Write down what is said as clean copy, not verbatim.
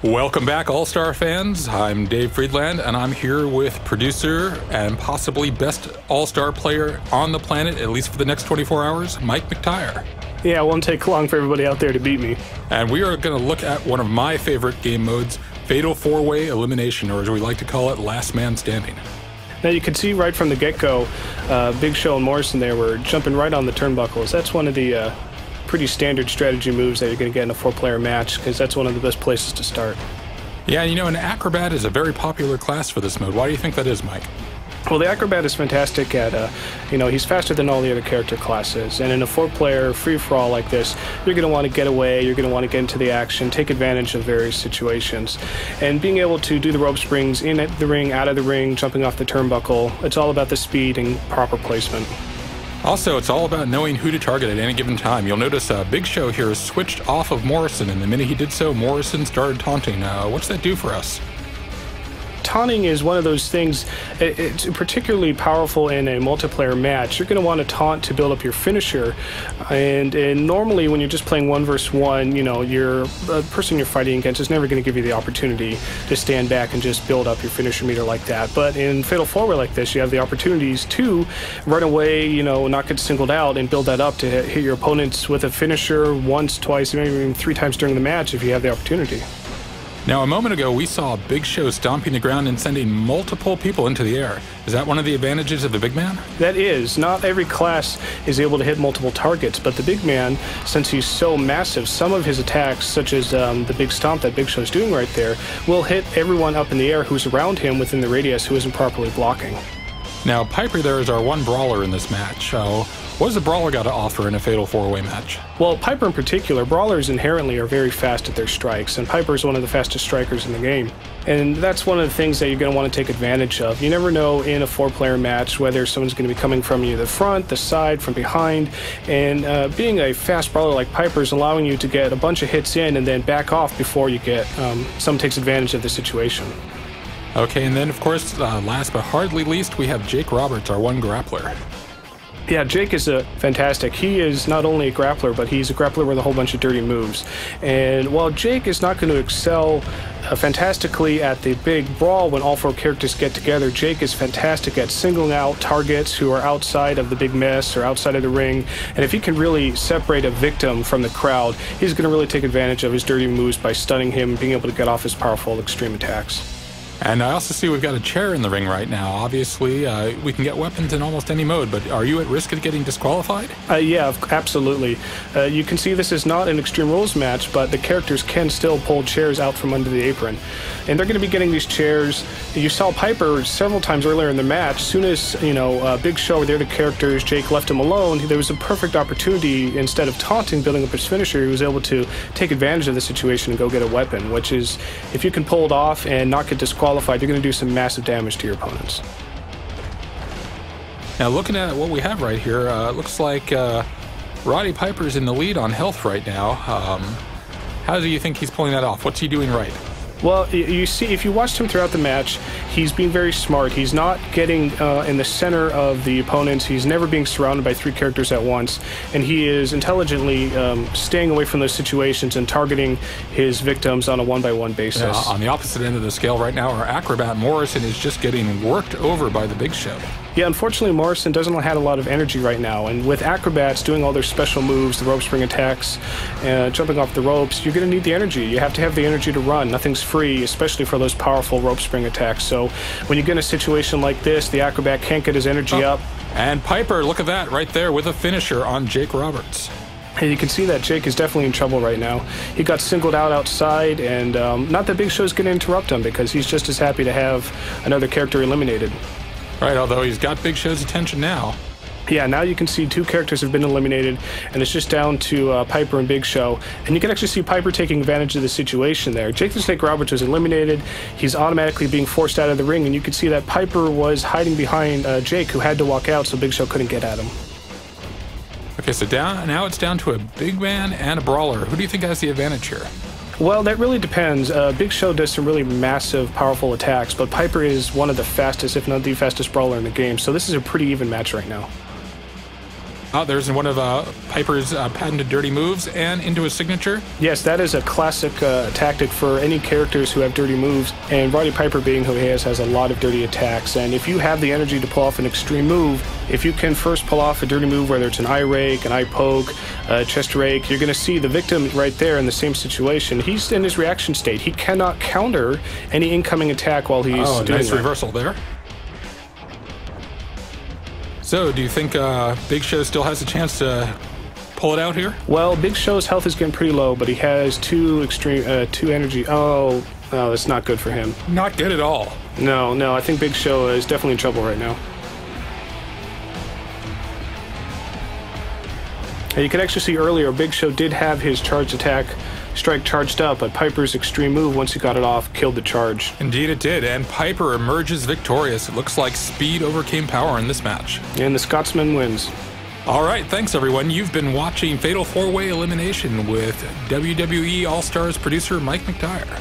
Welcome back, All-Star fans. I'm Dave Friedland, and I'm here with producer and possibly best All-Star player on the planet, at least for the next 24 hours, Mike McTire. Yeah, it won't take long for everybody out there to beat me. And we are going to look at one of my favorite game modes, Fatal 4-Way Elimination, or as we like to call it, Last Man Standing. Now you can see right from the get-go, Big Show and Morrison there were jumping right on the turnbuckles. That's one of the pretty standard strategy moves that you're going to get in a four-player match, because that's one of the best places to start. Yeah, you know, an Acrobat is a very popular class for this mode. Why do you think that is, Mike? Well, the Acrobat is fantastic at, he's faster than all the other character classes. And in a four-player free-for-all like this, you're going to want to get away, you're going to want to get into the action, take advantage of various situations. And being able to do the rope springs in the ring, out of the ring, jumping off the turnbuckle, it's all about the speed and proper placement. Also, it's all about knowing who to target at any given time. You'll notice Big Show here switched off of Morrison, and the minute he did so, Morrison started taunting. What's that do for us? Taunting is one of those things, it's particularly powerful in a multiplayer match. You're going to want to taunt to build up your finisher, and normally when you're just playing 1 versus 1, the person you're fighting against is never going to give you the opportunity to stand back and just build up your finisher meter like that. But in Fatal 4-Way like this, you have the opportunities to run away, not get singled out, and build that up to hit your opponents with a finisher once, twice, maybe even 3 times during the match if you have the opportunity. Now, a moment ago, we saw Big Show stomping the ground and sending multiple people into the air. Is that one of the advantages of the big man? That is. Not every class is able to hit multiple targets, but the big man, since he's so massive, some of his attacks, such as the big stomp that Big Show's doing right there, will hit everyone up in the air who's around him within the radius who isn't properly blocking. Now, Piper there is our one brawler in this match. What does the brawler got to offer in a Fatal 4-Way match? Well, Piper in particular, brawlers inherently are very fast at their strikes, and Piper is one of the fastest strikers in the game. And that's one of the things that you're going to want to take advantage of. You never know in a 4-player match whether someone's going to be coming from you the front, the side, from behind, and being a fast brawler like Piper is allowing you to get a bunch of hits in and then back off before you get someone takes advantage of the situation. Okay, and then of course, last but hardly least, we have Jake Roberts, our one grappler. Yeah, Jake is fantastic. He is not only a grappler, but he's a grappler with a whole bunch of dirty moves. And while Jake is not going to excel fantastically at the big brawl when all 4 characters get together, Jake is fantastic at singling out targets who are outside of the big mess or outside of the ring. And if he can really separate a victim from the crowd, he's going to really take advantage of his dirty moves by stunning him and being able to get off his powerful extreme attacks. And I also see we've got a chair in the ring right now. Obviously, we can get weapons in almost any mode, but are you at risk of getting disqualified? Yeah, absolutely. You can see this is not an Extreme Rules match, but the characters can still pull chairs out from under the apron. And they're going to be getting these chairs. You saw Piper several times earlier in the match. As soon as, Big Show, they're the characters, Jake left him alone, there was a perfect opportunity. Instead of taunting, building up his finisher, he was able to take advantage of the situation and go get a weapon, which is, if you can pull it off and not get disqualified, you're going to do some massive damage to your opponents. Now, looking at what we have right here, it looks like Roddy Piper's in the lead on health right now. How do you think he's pulling that off? What's he doing right? Well, you see, if you watched him throughout the match, he's being very smart. He's not getting in the center of the opponents. He's never being surrounded by 3 characters at once. And he is intelligently staying away from those situations and targeting his victims on a one-by-one basis. On the opposite end of the scale right now, our acrobat Morrison is just getting worked over by the Big Show. Yeah, unfortunately, Morrison doesn't have a lot of energy right now. And with acrobats doing all their special moves, the rope spring attacks, jumping off the ropes, you're going to need the energy. You have to have the energy to run. Nothing's free, especially for those powerful rope spring attacks. So when you get in a situation like this, the acrobat can't get his energy up. And Piper, look at that right there with a finisher on Jake Roberts. And you can see that Jake is definitely in trouble right now. He got singled out outside, and not that Big Show's going to interrupt him, because he's just as happy to have another character eliminated. Right, although he's got Big Show's attention now. Yeah, now you can see 2 characters have been eliminated, and it's just down to Piper and Big Show. And you can actually see Piper taking advantage of the situation there. Jake the Snake Roberts was eliminated. He's automatically being forced out of the ring, and you can see that Piper was hiding behind Jake, who had to walk out so Big Show couldn't get at him. Okay, so now it's down to a big man and a brawler. Who do you think has the advantage here? Well, that really depends. Big Show does some really massive, powerful attacks, but Piper is one of the fastest, if not the fastest brawler in the game, so this is a pretty even match right now. Oh, there's one of Piper's patented dirty moves and into his signature. Yes, that is a classic tactic for any characters who have dirty moves, and Roddy Piper, being who he is, has a lot of dirty attacks. And if you have the energy to pull off an extreme move, if you can first pull off a dirty move, whether it's an eye rake, an eye poke, chest rake, you're going to see the victim right there in the same situation. He's in his reaction state. He cannot counter any incoming attack while he's doing nice that. Reversal there. So, do you think Big Show still has a chance to pull it out here? Well, Big Show's health is getting pretty low, but he has two energy. Oh, that's not good for him. Not good at all. No, I think Big Show is definitely in trouble right now. And you can actually see earlier, Big Show did have his charged attack strike charged up, but Piper's extreme move, once he got it off, killed the charge. Indeed it did, and Piper emerges victorious. It looks like speed overcame power in this match. And the Scotsman wins. All right, thanks everyone. You've been watching Fatal 4-Way Elimination with WWE All-Stars producer Mike McTire.